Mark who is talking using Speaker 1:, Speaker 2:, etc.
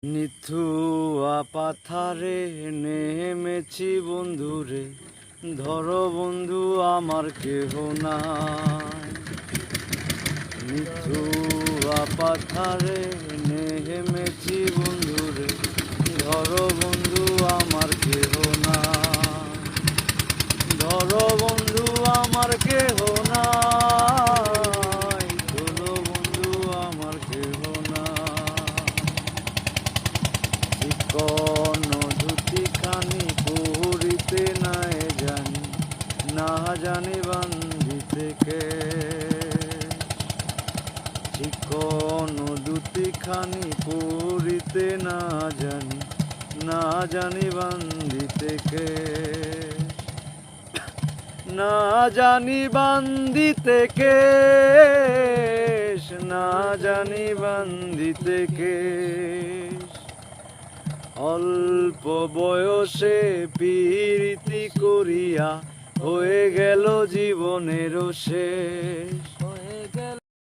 Speaker 1: নিথুয়া পাথারে নেমেছি বন্ধুরে, ধরো বন্ধু আমার কেহ নাই। নিথুয়া পাথারে নেমেছি বন্ধুরে, ধরো বন্ধু আমার কেহ নাই। ধরো বন্ধু আমার কেহ নাই, ধরো বন্ধু আমার কেহ নাই। চিকন ধুতি খানি পরিতে নাই জানি, না জানি বান্ধিতে কে। চিকন ধুতি খানি পরিতে না জানি, না জানি বান্ধিতে কে। না জানি বান্ধিতে কে, না জানি বান্ধিতে কে। অল্প বয়সে প্রীতি করিয়া হয়ে গেল জীবনেরও শেষ, হয়ে গেল